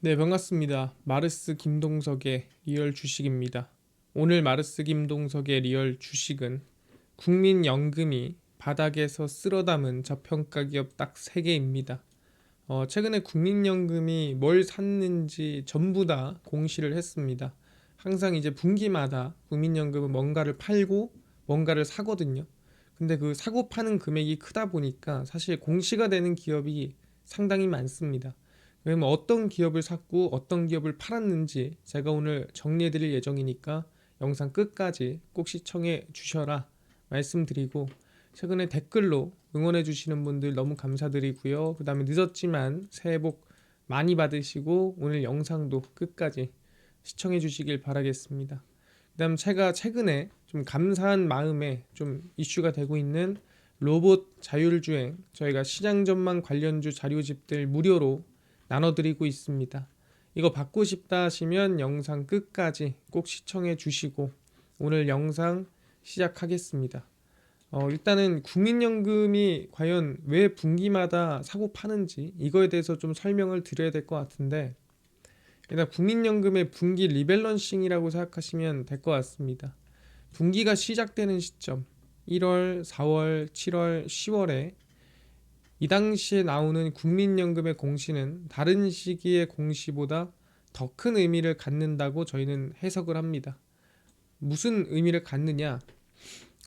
네, 반갑습니다. 마르스 김동석의 리얼 주식입니다. 오늘 마르스 김동석의 리얼 주식은 국민연금이 바닥에서 쓸어담은 저평가 기업 딱 3개입니다. 최근에 국민연금이 뭘 샀는지 전부 다 공시를 했습니다. 항상 이제 분기마다 국민연금은 뭔가를 팔고 뭔가를 사거든요. 근데 그 사고 파는 금액이 크다 보니까 사실 공시가 되는 기업이 상당히 많습니다. 그러면 어떤 기업을 샀고 어떤 기업을 팔았는지 제가 오늘 정리해 드릴 예정이니까 영상 끝까지 꼭 시청해 주셔라 말씀드리고, 최근에 댓글로 응원해 주시는 분들 너무 감사드리고요. 그 다음에 늦었지만 새해 복 많이 받으시고 오늘 영상도 끝까지 시청해 주시길 바라겠습니다. 그 다음 제가 최근에 좀 감사한 마음에 좀 이슈가 되고 있는 로봇 자율주행, 저희가 시장 전망 관련주 자료집들 무료로 나눠드리고 있습니다. 이거 받고 싶다 하시면 영상 끝까지 꼭 시청해 주시고 오늘 영상 시작하겠습니다. 일단은 국민연금이 과연 왜 분기마다 사고 파는지 이거에 대해서 좀 설명을 드려야 될 것 같은데, 일단 국민연금의 분기 리밸런싱이라고 생각하시면 될 것 같습니다. 분기가 시작되는 시점 1월, 4월, 7월, 10월에 이 당시에 나오는 국민연금의 공시는 다른 시기의 공시보다 더 큰 의미를 갖는다고 저희는 해석을 합니다. 무슨 의미를 갖느냐?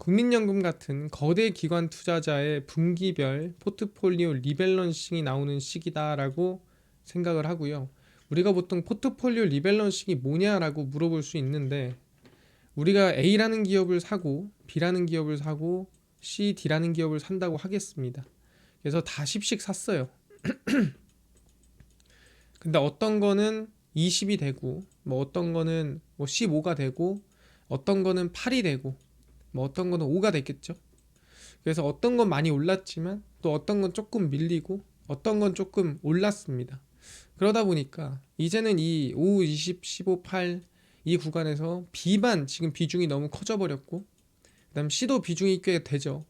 국민연금 같은 거대 기관 투자자의 분기별 포트폴리오 리밸런싱이 나오는 시기다라고 생각을 하고요. 우리가 보통 포트폴리오 리밸런싱이 뭐냐라고 물어볼 수 있는데, 우리가 A라는 기업을 사고 B라는 기업을 사고 C, D라는 기업을 산다고 하겠습니다. 그래서 다 10씩 샀어요. 근데 어떤 거는 20이 되고, 뭐 어떤 거는 뭐 15가 되고, 어떤 거는 8이 되고, 뭐 어떤 거는 5가 됐겠죠. 그래서 어떤 건 많이 올랐지만 또 어떤 건 조금 밀리고 어떤 건 조금 올랐습니다. 그러다 보니까 이제는 이 5, 20, 15, 8 이 구간에서 B만 지금 비중이 너무 커져 버렸고, 그다음 C도 비중이 꽤 되죠.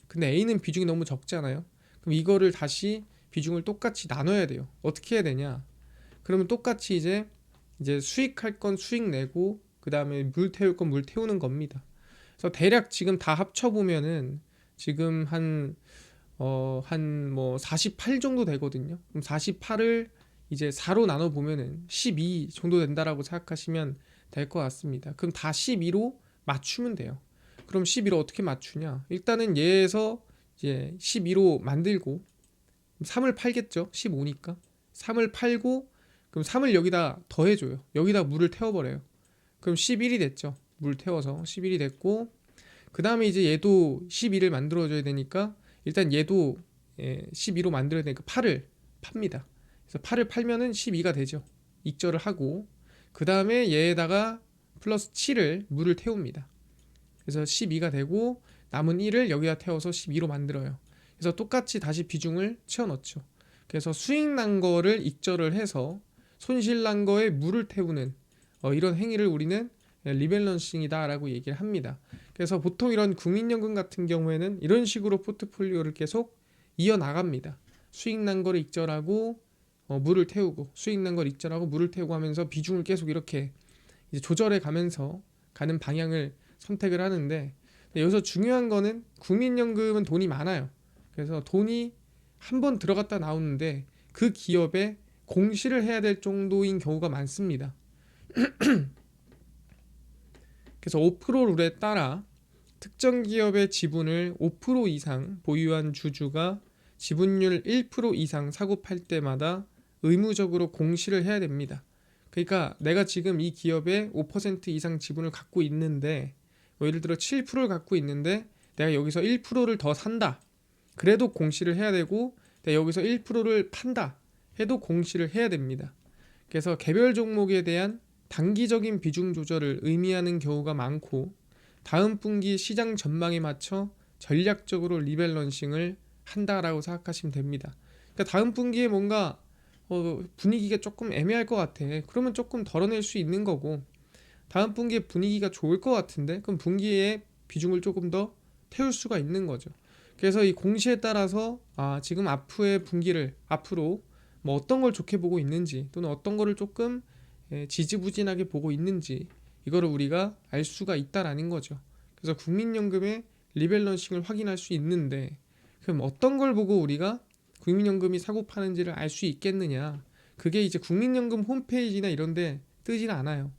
근데 A는 비중이 너무 적잖아요. 그럼 이거를 다시 비중을 똑같이 나눠야 돼요. 어떻게 해야 되냐? 그러면 똑같이 이제 수익할 건 수익 내고 그 다음에 물 태울 건 물 태우는 겁니다. 그래서 대략 지금 다 합쳐 보면은 지금 한 뭐 48 정도 되거든요. 그럼 48을 이제 4로 나눠 보면은 12 정도 된다라고 생각하시면 될 것 같습니다. 그럼 다 12로 맞추면 돼요. 그럼 12로 어떻게 맞추냐? 일단은 얘에서 이제 12로 만들고 3을 팔겠죠. 15니까 3을 팔고, 그럼 3을 여기다 더해줘요. 여기다 물을 태워버려요. 그럼 11이 됐죠. 물 태워서 11이 됐고, 그 다음에 이제 얘도 12를 만들어줘야 되니까 일단 얘도 12로 만들어야 되니까 8을 팝니다. 그래서 8을 팔면은 12가 되죠. 익절을 하고, 그 다음에 얘에다가 플러스 7을 물을 태웁니다. 그래서 12가 되고 남은 1을 여기다 태워서 12로 만들어요. 그래서 똑같이 다시 비중을 채워 넣죠. 그래서 수익 난 거를 익절을 해서 손실 난 거에 물을 태우는 이런 행위를 우리는 리밸런싱이다라고 얘기를 합니다. 그래서 보통 이런 국민연금 같은 경우에는 이런 식으로 포트폴리오를 계속 이어나갑니다. 수익 난 거를 익절하고 물을 태우고, 수익 난 걸 익절하고 물을 태우고 하면서 비중을 계속 이렇게 이제 조절해 가면서 가는 방향을 선택을 하는데, 여기서 중요한 거는 국민연금은 돈이 많아요. 그래서 돈이 한 번 들어갔다 나오는데 그 기업에 공시를 해야 될 정도인 경우가 많습니다. 그래서 5% 룰에 따라 특정 기업의 지분을 5% 이상 보유한 주주가 지분율 1% 이상 사고 팔 때마다 의무적으로 공시를 해야 됩니다. 그러니까 내가 지금 이 기업에 5% 이상 지분을 갖고 있는데, 뭐 예를 들어 7%를 갖고 있는데 내가 여기서 1%를 더 산다. 그래도 공시를 해야 되고, 내가 여기서 1%를 판다 해도 공시를 해야 됩니다. 그래서 개별 종목에 대한 단기적인 비중 조절을 의미하는 경우가 많고, 다음 분기 시장 전망에 맞춰 전략적으로 리밸런싱을 한다라고 생각하시면 됩니다. 그러니까 다음 분기에 뭔가 분위기가 조금 애매할 것 같아. 그러면 조금 덜어낼 수 있는 거고, 다음 분기에 분위기가 좋을 것 같은데 그럼 분기에 비중을 조금 더 태울 수가 있는 거죠. 그래서 이 공시에 따라서 지금 앞으로의 분기를 앞으로 뭐 어떤 걸 좋게 보고 있는지 또는 어떤 거를 조금 지지부진하게 보고 있는지 이거를 우리가 알 수가 있다라는 거죠. 그래서 국민연금의 리밸런싱을 확인할 수 있는데 그럼 어떤 걸 보고 우리가 국민연금이 사고 파는지를 알 수 있겠느냐? 그게 이제 국민연금 홈페이지나 이런 데 뜨진 않아요.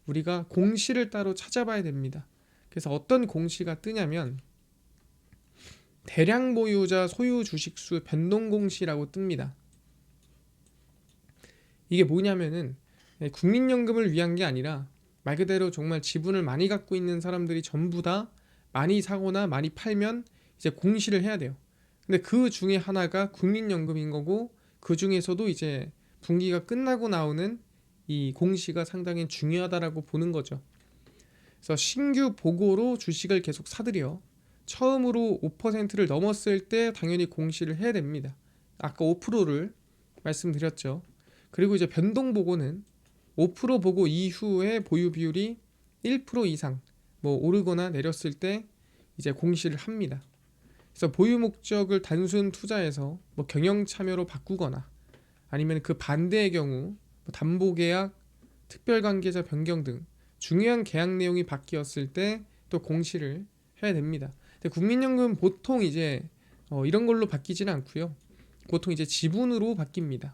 우리가 공시를 따로 찾아봐야 됩니다. 그래서 어떤 공시가 뜨냐면 대량 보유자 소유 주식수 변동 공시라고 뜹니다. 이게 뭐냐면은 국민연금을 위한 게 아니라 말 그대로 정말 지분을 많이 갖고 있는 사람들이 전부 다 많이 사거나 많이 팔면 이제 공시를 해야 돼요. 근데 그 중에 하나가 국민연금인 거고 그 중에서도 이제 분기가 끝나고 나오는 이 공시가 상당히 중요하다라고 보는 거죠. 그래서 신규 보고로 주식을 계속 사들여 처음으로 5%를 넘었을 때 당연히 공시를 해야 됩니다. 아까 5%를 말씀드렸죠. 그리고 이제 변동 보고는 5% 보고 이후에 보유 비율이 1% 이상 뭐 오르거나 내렸을 때 이제 공시를 합니다. 그래서 보유 목적을 단순 투자에서 뭐 경영 참여로 바꾸거나 아니면 그 반대의 경우 뭐 담보 계약, 특별 관계자 변경 등 중요한 계약 내용이 바뀌었을 때 또 공시를 해야 됩니다. 근데 국민연금 보통 이제 이런 걸로 바뀌지는 않고요. 보통 이제 지분으로 바뀝니다.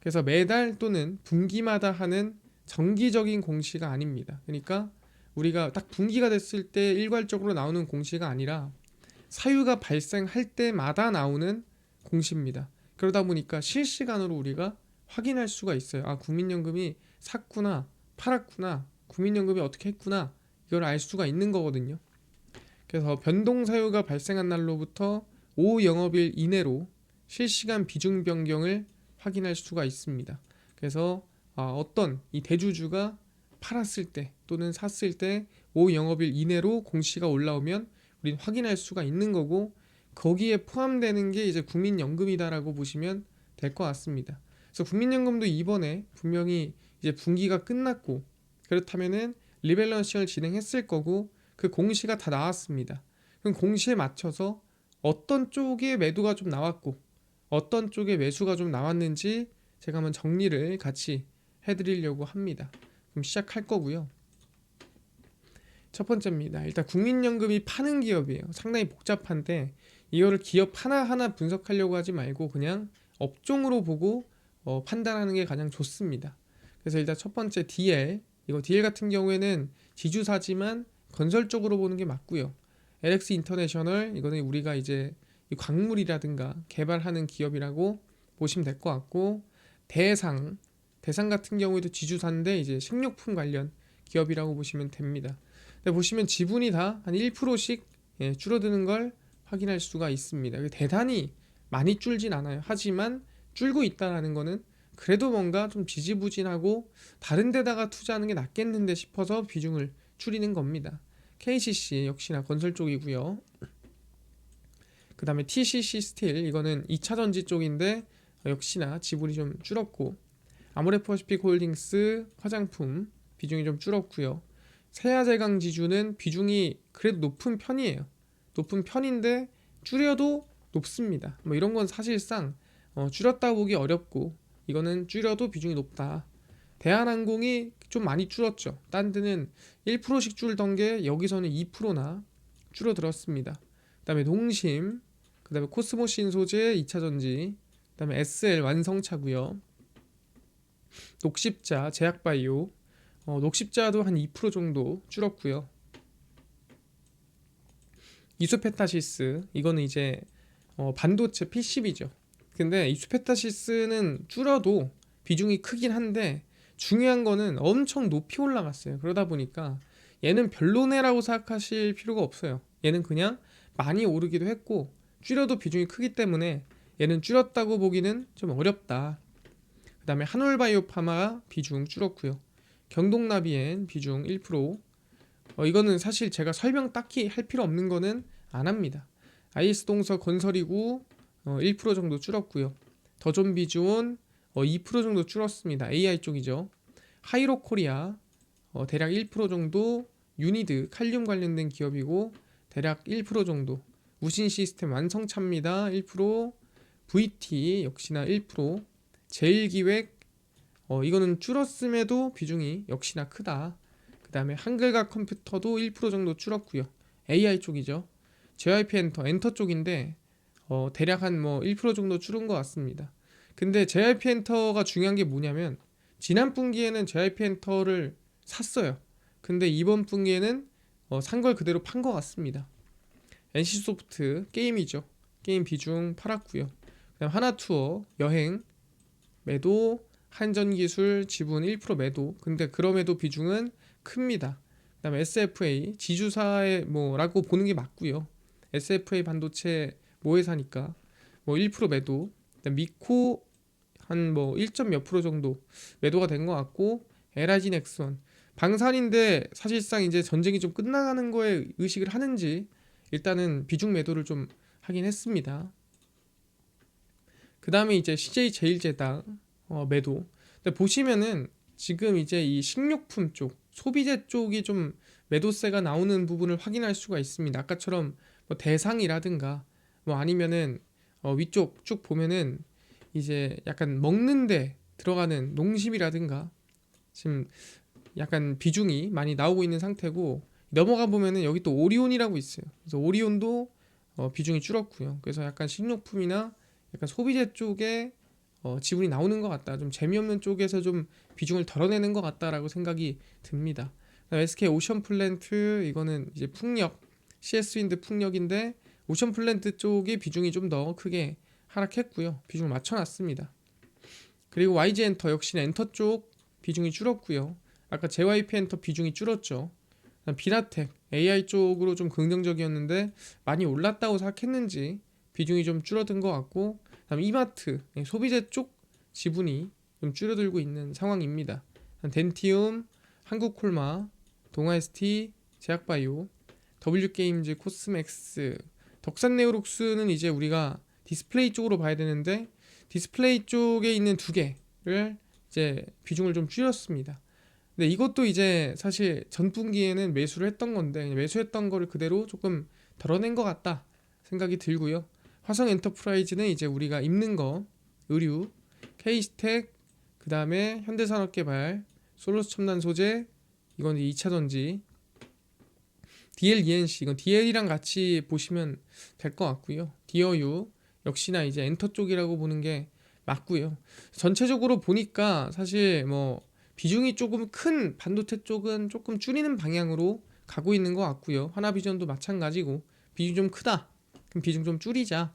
그래서 매달 또는 분기마다 하는 정기적인 공시가 아닙니다. 그러니까 우리가 딱 분기가 됐을 때 일괄적으로 나오는 공시가 아니라 사유가 발생할 때마다 나오는 공시입니다. 그러다 보니까 실시간으로 우리가 확인할 수가 있어요. 아, 국민연금이 샀구나, 팔았구나, 국민연금이 어떻게 했구나, 이걸 알 수가 있는 거거든요. 그래서 변동 사유가 발생한 날로부터 5영업일 이내로 실시간 비중 변경을 확인할 수가 있습니다. 그래서 어떤 이 대주주가 팔았을 때 또는 샀을 때 5영업일 이내로 공시가 올라오면 우리는 확인할 수가 있는 거고 거기에 포함되는 게 이제 국민연금이다라고 보시면 될 것 같습니다. 그래서 국민연금도 이번에 분명히 이제 분기가 끝났고 그렇다면은 리밸런싱을 진행했을 거고 그 공시가 다 나왔습니다. 그럼 공시에 맞춰서 어떤 쪽에 매도가 좀 나왔고 어떤 쪽에 매수가 좀 나왔는지 제가 한번 정리를 같이 해드리려고 합니다. 그럼 시작할 거고요. 첫 번째입니다. 일단 국민연금이 파는 기업이에요. 상당히 복잡한데 이거를 기업 하나하나 분석하려고 하지 말고 그냥 업종으로 보고 판단하는 게 가장 좋습니다. 그래서 일단 첫 번째 DL, 이거 DL 같은 경우에는 지주사지만 건설 쪽으로 보는 게 맞고요. LX 인터내셔널, 이거는 우리가 이제 이 광물이라든가 개발하는 기업이라고 보시면 될 것 같고, 대상 같은 경우에도 지주사인데 이제 식료품 관련 기업이라고 보시면 됩니다. 근데 보시면 지분이 다 한 1%씩 줄어드는 걸 확인할 수가 있습니다. 대단히 많이 줄진 않아요. 하지만 줄고 있다는 거는 그래도 뭔가 좀 지지부진하고 다른 데다가 투자하는 게 낫겠는데 싶어서 비중을 줄이는 겁니다. KCC 역시나 건설 쪽이고요. 그 다음에 TCC 스틸, 이거는 2차전지 쪽인데 역시나 지분이 좀 줄었고, 아모레퍼시픽 홀딩스 화장품 비중이 좀 줄었고요. 세아제강 지주는 비중이 그래도 높은 편이에요. 높은 편인데 줄여도 높습니다. 뭐 이런 건 사실상 줄였다 보기 어렵고 이거는 줄여도 비중이 높다. 대한항공이 좀 많이 줄었죠. 딴 데는 1%씩 줄던 게 여기서는 2%나 줄어들었습니다. 그 다음에 농심, 그 다음에 코스모신소재 2차전지, 그 다음에 SL 완성차고요. 녹십자, 제약바이오, 녹십자도 한 2% 정도 줄었고요. 이수페타시스, 이거는 이제 반도체 PCB죠. 근데 이수페타시스는 줄어도 비중이 크긴 한데 중요한 거는 엄청 높이 올라갔어요. 그러다 보니까 얘는 별로네라고 생각하실 필요가 없어요. 얘는 그냥 많이 오르기도 했고 줄여도 비중이 크기 때문에 얘는 줄였다고 보기는 좀 어렵다. 그 다음에 한올바이오파마 비중 줄었고요. 경동나비엔 비중 1%. 이거는 사실 제가 설명 딱히 할 필요 없는 거는 안 합니다. IS동서 건설이고 1% 정도 줄었고요. 더존비즈온 2% 정도 줄었습니다. AI 쪽이죠. 하이로코리아 대략 1% 정도, 유니드 칼륨 관련된 기업이고 대략 1% 정도, 우신시스템 완성차입니다. 1%, VT 역시나 1%, 제일기획 이거는 줄었음에도 비중이 역시나 크다. 그 다음에 한글과 컴퓨터도 1% 정도 줄었고요. AI 쪽이죠. JYP 엔터 쪽인데 대략 한 뭐 1% 정도 줄은 것 같습니다. 근데 JYP 엔터가 중요한 게 뭐냐면 지난 분기에는 JYP 엔터를 샀어요. 근데 이번 분기에는 산 걸 그대로 판 것 같습니다. NC소프트 게임이죠. 게임 비중 팔았고요. 그다음 하나투어 여행 매도, 한전기술 지분 1% 매도. 근데 그럼에도 비중은 큽니다. 그다음에 SFA 지주사의 뭐라고 보는 게 맞고요. SFA 반도체 모회사니까 뭐 1% 매도. 그다음 미코 한 뭐 1점 몇 프로 정도 매도가 된 것 같고 LIG 넥슨 방산인데 사실상 이제 전쟁이 좀 끝나가는 거에 의식을 하는지 일단은 비중 매도를 좀 하긴 했습니다. 그 다음에 이제 CJ 제일제당 매도. 근데 보시면은 지금 이제 이 식료품 쪽, 소비재 쪽이 좀 매도세가 나오는 부분을 확인할 수가 있습니다. 아까처럼 뭐 대상이라든가 뭐 아니면은 위쪽 쭉 보면은 이제 약간 먹는데 들어가는 농심이라든가 지금 약간 비중이 많이 나오고 있는 상태고 넘어가 보면은 여기 또 오리온이라고 있어요. 그래서 오리온도 비중이 줄었고요. 그래서 약간 식료품이나 약간 소비재 쪽에 지분이 나오는 것 같다. 좀 재미없는 쪽에서 좀 비중을 덜어내는 것 같다라고 생각이 듭니다. SK 오션 플랜트 이거는 이제 풍력 CS 윈드 풍력인데 오션 플랜트 쪽의 비중이 좀 더 크게 하락했고요. 비중을 맞춰놨습니다. 그리고 YG 엔터 역시나 엔터 쪽 비중이 줄었고요. 아까 JYP 엔터 비중이 줄었죠. 비나텍 AI 쪽으로 좀 긍정적이었는데 많이 올랐다고 생각했는지 비중이 좀 줄어든 것 같고, 그다음 이마트 소비재 쪽 지분이 좀 줄어들고 있는 상황입니다. 덴티움, 한국콜마, 동아ST, 제약바이오, W게임즈, 코스맥스, 덕산네오록스는 이제 우리가 디스플레이 쪽으로 봐야 되는데 디스플레이 쪽에 있는 두 개를 이제 비중을 좀 줄였습니다. 근데 이것도 이제 사실 전분기에는 매수를 했던 건데 매수했던 거를 그대로 조금 덜어낸 것 같다 생각이 들고요. 화성 엔터프라이즈는 이제 우리가 입는 거 의류, K스택, 그 다음에 현대산업개발, 솔로스 첨단 소재, 이건 2차 전지, DLENC 이건 DL이랑 같이 보시면 될 것 같고요. 디어유 역시나 이제 엔터 쪽이라고 보는 게 맞고요. 전체적으로 보니까 사실 뭐 비중이 조금 큰 반도체 쪽은 조금 줄이는 방향으로 가고 있는 것 같고요. 하나비전도 마찬가지고 비중 좀 크다. 그럼 비중 좀 줄이자.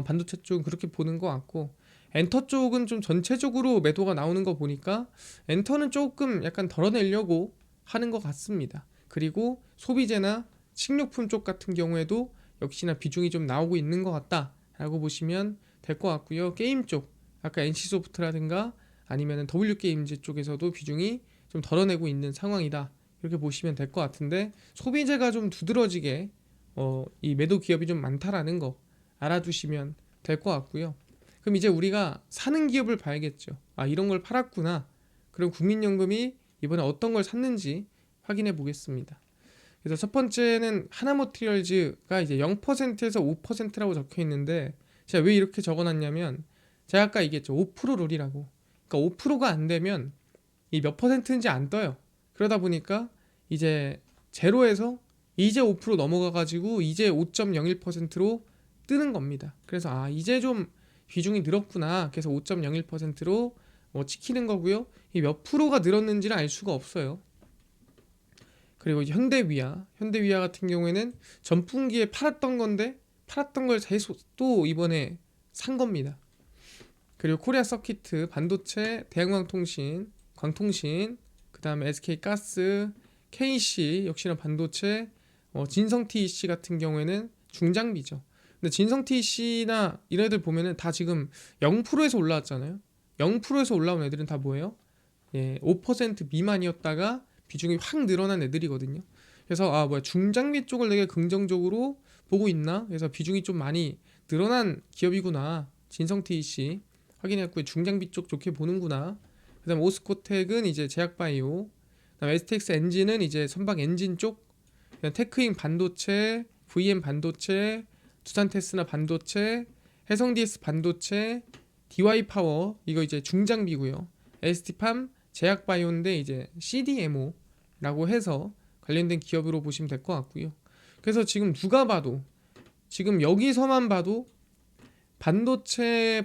반도체 쪽은 그렇게 보는 것 같고 엔터 쪽은 좀 전체적으로 매도가 나오는 거 보니까 엔터는 조금 약간 덜어내려고 하는 것 같습니다. 그리고 소비재나 식료품 쪽 같은 경우에도 역시나 비중이 좀 나오고 있는 것 같다라고 보시면 될 것 같고요. 게임 쪽 아까 NC소프트라든가 아니면 W게임즈 쪽에서도 비중이 좀 덜어내고 있는 상황이다. 이렇게 보시면 될 것 같은데 소비재가 좀 두드러지게 이 매도 기업이 좀 많다라는 거 알아두시면 될 것 같고요. 그럼 이제 우리가 사는 기업을 봐야겠죠. 아, 이런 걸 팔았구나. 그럼 국민연금이 이번에 어떤 걸 샀는지 확인해 보겠습니다. 그래서 첫 번째는 하나머티리얼즈가 이제 0%에서 5%라고 적혀 있는데 제가 왜 이렇게 적어놨냐면 제가 아까 얘기했죠. 5% 룰이라고. 그러니까 5%가 안 되면 이 몇 퍼센트인지 안 떠요. 그러다 보니까 이제 제로에서 이제 5% 넘어가가지고 이제 5.01%로 뜨는 겁니다. 그래서 아 이제 좀 비중이 늘었구나. 그래서 5.01%로 지키는 거고요. 이 몇 프로가 늘었는지는 알 수가 없어요. 그리고 이제 현대위아 같은 경우에는 전분기에 팔았던 건데 팔았던 걸 계속 또 이번에 산 겁니다. 그리고 코리아 서키트, 반도체, 대한광통신, 광통신, 그 다음에 SK가스, KC 역시나 반도체, 진성TEC 같은 경우에는 중장비죠. 근데 진성TEC나 이런 애들 보면은 다 지금 0%에서 올라왔잖아요. 0%에서 올라온 애들은 다 뭐예요? 예, 5% 미만이었다가 비중이 확 늘어난 애들이거든요. 그래서 아 뭐야 중장비 쪽을 되게 긍정적으로 보고 있나? 그래서 비중이 좀 많이 늘어난 기업이구나. 진성TEC 확인했고요. 중장비 쪽 좋게 보는구나. 그다음 오스코텍은 이제 제약바이오, 그다음 STX 엔진은 이제 선박 엔진 쪽, 그다음 테크인 반도체, VM 반도체, 두산테스나 반도체, 해성DS 반도체, DY 파워 이거 이제 중장비고요. ST팜 제약바이오인데 이제 CDMO라고 해서 관련된 기업으로 보시면 될 것 같고요. 그래서 지금 누가 봐도 지금 여기서만 봐도 반도체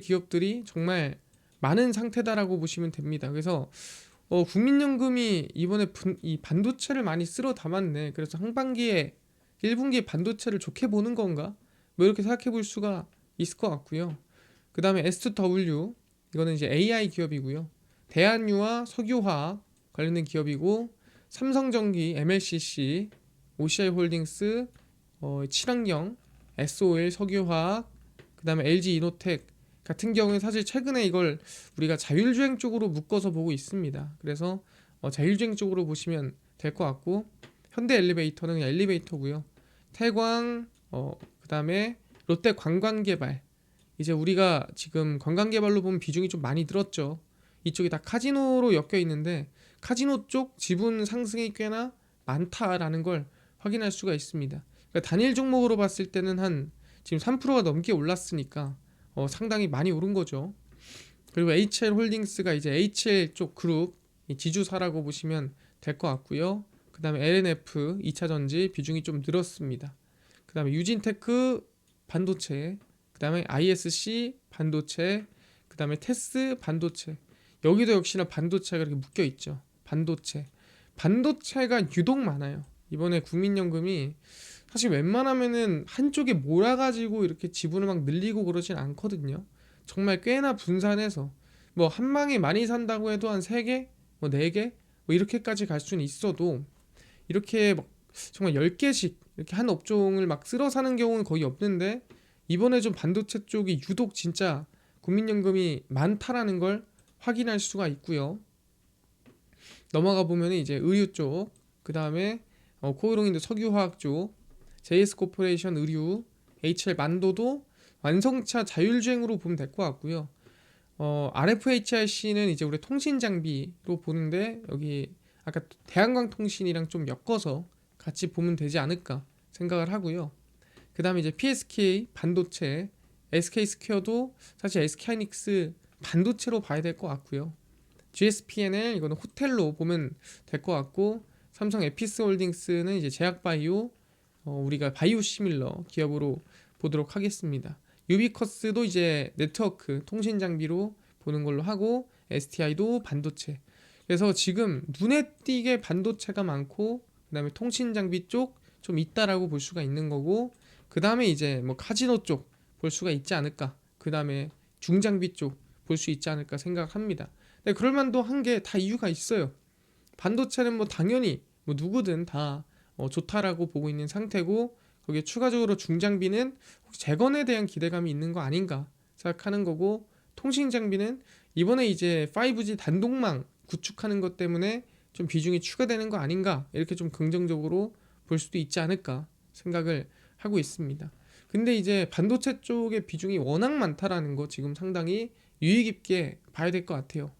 기업들이 정말 많은 상태다라고 보시면 됩니다. 그래서 국민연금이 이번에 이 반도체를 많이 쓸어 담았네. 그래서 상반기에 1분기에 반도체를 좋게 보는 건가? 뭐 이렇게 생각해 볼 수가 있을 것 같고요. 그 다음에 S2W 이거는 이제 AI 기업이고요. 대한유와 석유화학 관련된 기업이고, 삼성전기, MLCC, OCI홀딩스, 친환경, SOL 석유화학, 그 다음에 LG이노텍 같은 경우에 사실 최근에 이걸 우리가 자율주행 쪽으로 묶어서 보고 있습니다. 그래서 자율주행 쪽으로 보시면 될 것 같고, 현대 엘리베이터는 그냥 엘리베이터고요. 태광, 그 다음에 롯데 관광개발, 이제 우리가 지금 관광개발로 보면 비중이 좀 많이 늘었죠. 이쪽이 다 카지노로 엮여 있는데 카지노 쪽 지분 상승이 꽤나 많다라는 걸 확인할 수가 있습니다. 그러니까 단일 종목으로 봤을 때는 한 지금 3%가 넘게 올랐으니까 상당히 많이 오른 거죠. 그리고 HL홀딩스가 이제 HL 쪽 그룹 지주사라고 보시면 될 것 같고요. 그 다음에 LNF 2차전지 비중이 좀 늘었습니다. 그 다음에 유진테크 반도체, 그 다음에 ISC 반도체, 그 다음에 테스 반도체, 여기도 역시나 반도체가 이렇게 묶여 있죠. 반도체가 유독 많아요. 이번에 국민연금이 사실 웬만하면은 한쪽에 몰아가지고 이렇게 지분을 막 늘리고 그러진 않거든요. 정말 꽤나 분산해서 뭐 한 방에 많이 산다고 해도 한 3개, 뭐 4개, 뭐 이렇게까지 갈 수는 있어도 이렇게 막 정말 10개씩 이렇게 한 업종을 막 쓸어 사는 경우는 거의 없는데, 이번에 좀 반도체 쪽이 유독 진짜 국민연금이 많다라는 걸 확인할 수가 있고요. 넘어가 보면 이제 의류 쪽, 그 다음에 코오롱인데 석유화학 쪽, JS코퍼레이션 의류, HL만도도 완성차 자율주행으로 보면 될 것 같고요. RFHRC는 이제 우리 통신 장비로 보는데, 여기 아까 대한광통신이랑 좀 엮어서 같이 보면 되지 않을까 생각을 하고요. 그 다음에 이제 PSK 반도체, SK스퀘어도 사실 SK하이닉스 반도체로 봐야 될 것 같고요. GSPNL 이거는 호텔로 보면 될 것 같고, 삼성 에피스홀딩스는 이제 제약바이오, 우리가 바이오 시밀러 기업으로 보도록 하겠습니다. 유비커스도 이제 네트워크 통신 장비로 보는 걸로 하고, STI도 반도체. 그래서 지금 눈에 띄게 반도체가 많고, 그다음에 통신 장비 쪽 좀 있다라고 볼 수가 있는 거고, 그다음에 이제 뭐 카지노 쪽 볼 수가 있지 않을까. 그다음에 중장비 쪽 볼 수 있지 않을까 생각합니다. 네, 그럴 만도 한 게 다 이유가 있어요. 반도체는 뭐 당연히 뭐 누구든 다 좋다라고 보고 있는 상태고, 거기에 추가적으로 중장비는 혹시 재건에 대한 기대감이 있는 거 아닌가 생각하는 거고, 통신 장비는 이번에 이제 5G 단독망 구축하는 것 때문에 좀 비중이 추가되는 거 아닌가, 이렇게 좀 긍정적으로 볼 수도 있지 않을까 생각을 하고 있습니다. 근데 이제 반도체 쪽의 비중이 워낙 많다라는 거 지금 상당히 유의 깊게 봐야 될 것 같아요.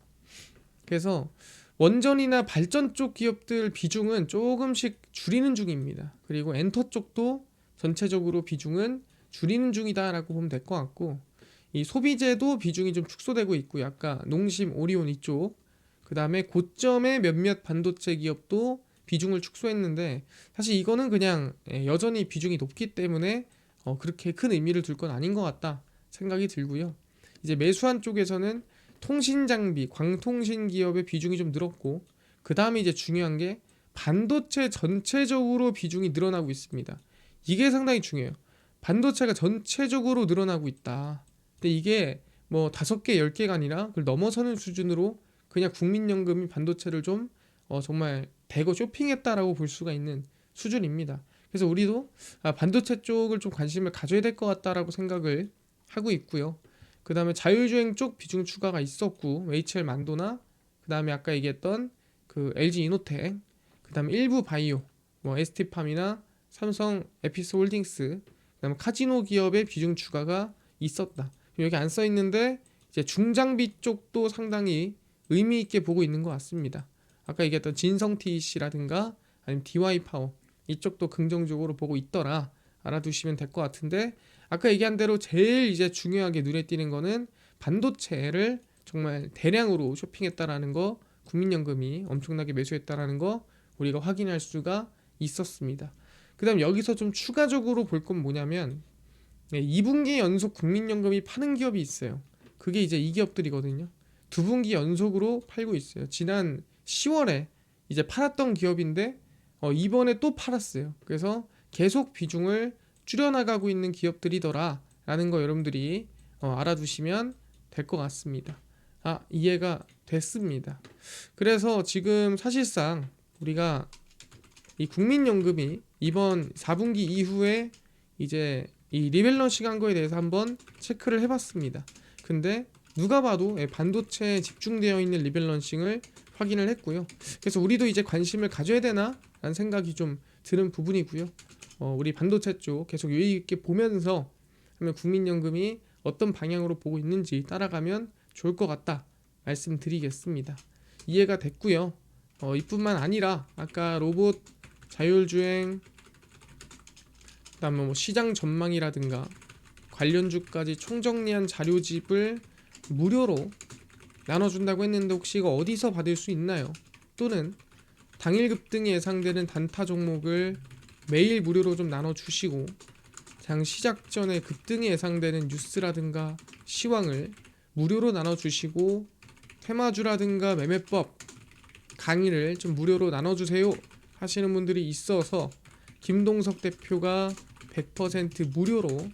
그래서 원전이나 발전 쪽 기업들 비중은 조금씩 줄이는 중입니다. 그리고 엔터 쪽도 전체적으로 비중은 줄이는 중이다라고 보면 될 것 같고, 이 소비재도 비중이 좀 축소되고 있고, 아까 농심, 오리온 이쪽, 그 다음에 고점의 몇몇 반도체 기업도 비중을 축소했는데, 사실 이거는 그냥 여전히 비중이 높기 때문에 그렇게 큰 의미를 둘 건 아닌 것 같다 생각이 들고요. 이제 매수한 쪽에서는 통신 장비, 광통신 기업의 비중이 좀 늘었고, 그 다음에 이제 중요한 게 반도체 전체적으로 비중이 늘어나고 있습니다. 이게 상당히 중요해요. 반도체가 전체적으로 늘어나고 있다. 근데 이게 뭐 5개, 10개가 아니라 그걸 넘어서는 수준으로 그냥 국민연금이 반도체를 좀 정말 대거 쇼핑했다라고 볼 수가 있는 수준입니다. 그래서 우리도 반도체 쪽을 좀 관심을 가져야 될 것 같다라고 생각을 하고 있고요. 그 다음에 자율주행 쪽 비중 추가가 있었고, HL 만도나 그 다음에 아까 얘기했던 그 LG 이노텍, 그 다음에 일부 바이오, 뭐 ST팜이나 삼성 에피스홀딩스, 그 다음에 카지노 기업의 비중 추가가 있었다. 여기 안 써 있는데 이제 중장비 쪽도 상당히 의미 있게 보고 있는 것 같습니다. 아까 얘기했던 진성 TEC라든가 아니면 DY 파워 이쪽도 긍정적으로 보고 있더라 알아두시면 될 것 같은데, 아까 얘기한 대로 제일 이제 중요하게 눈에 띄는 거는 반도체를 정말 대량으로 쇼핑했다라는 거, 국민연금이 엄청나게 매수했다라는 거 우리가 확인할 수가 있었습니다. 그다음 여기서 좀 추가적으로 볼 건 뭐냐면 2분기 연속 국민연금이 파는 기업이 있어요. 그게 이제 이 기업들이거든요. 2분기 연속으로 팔고 있어요. 지난 10월에 이제 팔았던 기업인데 이번에 또 팔았어요. 그래서 계속 비중을 줄여나가고 있는 기업들이더라 라는 거 여러분들이 알아두시면 될 것 같습니다. 이해가 됐습니다. 그래서 지금 사실상 우리가 이 국민연금이 이번 4분기 이후에 이제 이 리밸런싱 한 거에 대해서 한번 체크를 해봤습니다. 근데 누가 봐도 반도체에 집중되어 있는 리밸런싱을 확인을 했고요. 그래서 우리도 이제 관심을 가져야 되나 라는 생각이 좀 드는 부분이고요. 우리 반도체 쪽 계속 유의 있게 보면서 하면 국민연금이 어떤 방향으로 보고 있는지 따라가면 좋을 것 같다 말씀드리겠습니다. 이해가 됐고요. 이뿐만 아니라 아까 로봇, 자율주행, 그다음에 뭐 시장 전망이라든가 관련주까지 총정리한 자료집을 무료로 나눠준다고 했는데 혹시 이거 어디서 받을 수 있나요? 또는 당일 급등이 예상되는 단타 종목을 매일 무료로 좀 나눠주시고 장 시작 전에 급등이 예상되는 뉴스라든가 시황을 무료로 나눠주시고 테마주라든가 매매법 강의를 좀 무료로 나눠주세요 하시는 분들이 있어서 김동석 대표가 100% 무료로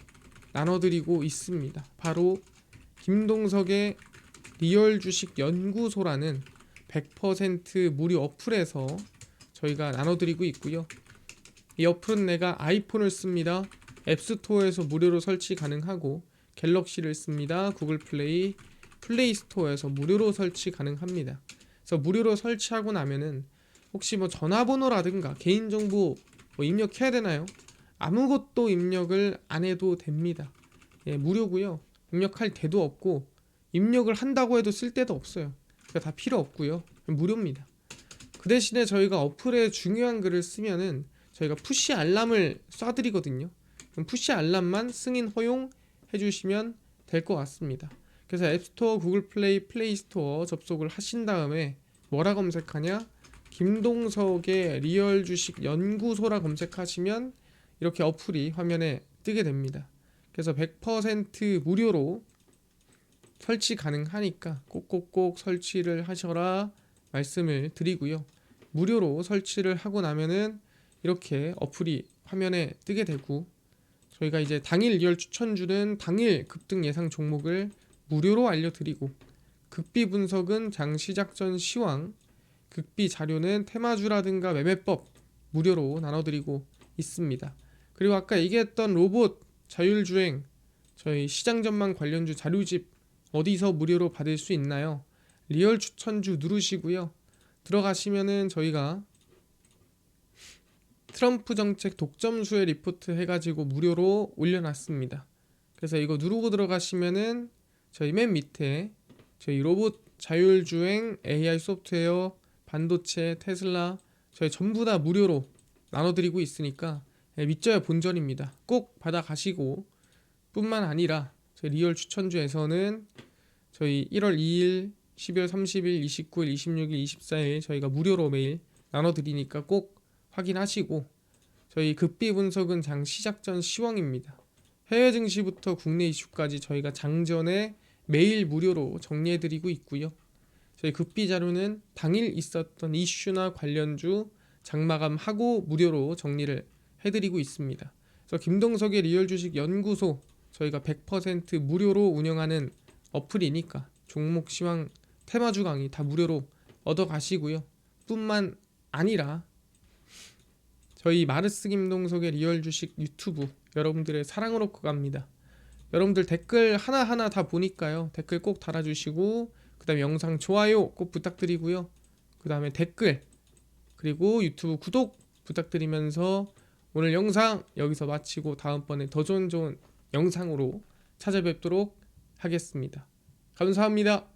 나눠드리고 있습니다. 바로 김동석의 리얼 주식 연구소라는 100% 무료 어플에서 저희가 나눠드리고 있고요. 이 어플은 내가 아이폰을 씁니다. 앱스토어에서 무료로 설치 가능하고 갤럭시를 씁니다. 구글 플레이, 플레이 스토어에서 무료로 설치 가능합니다. 그래서 무료로 설치하고 나면은 혹시 뭐 전화번호라든가 개인정보 뭐 입력해야 되나요? 아무것도 입력을 안 해도 됩니다. 무료고요. 입력할 데도 없고 입력을 한다고 해도 쓸 데도 없어요. 그러니까 다 필요 없고요. 무료입니다. 그 대신에 저희가 어플에 중요한 글을 쓰면은 저희가 푸시 알람을 쏴드리거든요. 그럼 푸시 알람만 승인 허용 해주시면 될 것 같습니다. 그래서 앱스토어, 구글 플레이, 플레이 스토어 접속을 하신 다음에 뭐라 검색하냐? 김동석의 리얼 주식 연구소라 검색하시면 이렇게 어플이 화면에 뜨게 됩니다. 그래서 100% 무료로 설치 가능하니까 꼭꼭꼭 설치를 하셔라 말씀을 드리고요. 무료로 설치를 하고 나면은 이렇게 어플이 화면에 뜨게 되고 저희가 이제 당일 리얼 추천주는 당일 급등 예상 종목을 무료로 알려드리고 극비 분석은 장 시작 전 시황, 극비 자료는 테마주라든가 매매법 무료로 나눠드리고 있습니다. 그리고 아까 얘기했던 로봇, 자율주행, 저희 시장 전망 관련주 자료집 어디서 무료로 받을 수 있나요? 리얼 추천주 누르시고요. 들어가시면은 저희가 트럼프 정책 독점 수혜 리포트 해가지고 무료로 올려놨습니다. 그래서 이거 누르고 들어가시면은 저희 맨 밑에 저희 로봇, 자율주행, AI 소프트웨어, 반도체, 테슬라 저희 전부 다 무료로 나눠드리고 있으니까 믿져야 본전입니다. 꼭 받아가시고 뿐만 아니라 저희 리얼 추천주에서는 저희 1월 2일, 12월 30일, 29일, 26일, 24일 저희가 무료로 매일 나눠드리니까 꼭 확인하시고 저희 급비 분석은 장 시작 전 시황입니다. 해외 증시부터 국내 이슈까지 저희가 장전에 매일 무료로 정리해드리고 있고요. 저희 급비 자료는 당일 있었던 이슈나 관련주 장마감하고 무료로 정리를 해드리고 있습니다. 그래서 김동석의 리얼 주식 연구소 저희가 100% 무료로 운영하는 어플이니까 종목 시황 테마주 강의 다 무료로 얻어가시고요. 뿐만 아니라 저희 마르스 김동석의 리얼 주식 유튜브 여러분들의 사랑으로 갑니다. 여러분들 댓글 하나하나 다 보니까요. 댓글 꼭 달아주시고 그 다음에 영상 좋아요 꼭 부탁드리고요. 그 다음에 댓글 그리고 유튜브 구독 부탁드리면서 오늘 영상 여기서 마치고 다음번에 더 좋은 영상으로 찾아뵙도록 하겠습니다. 감사합니다.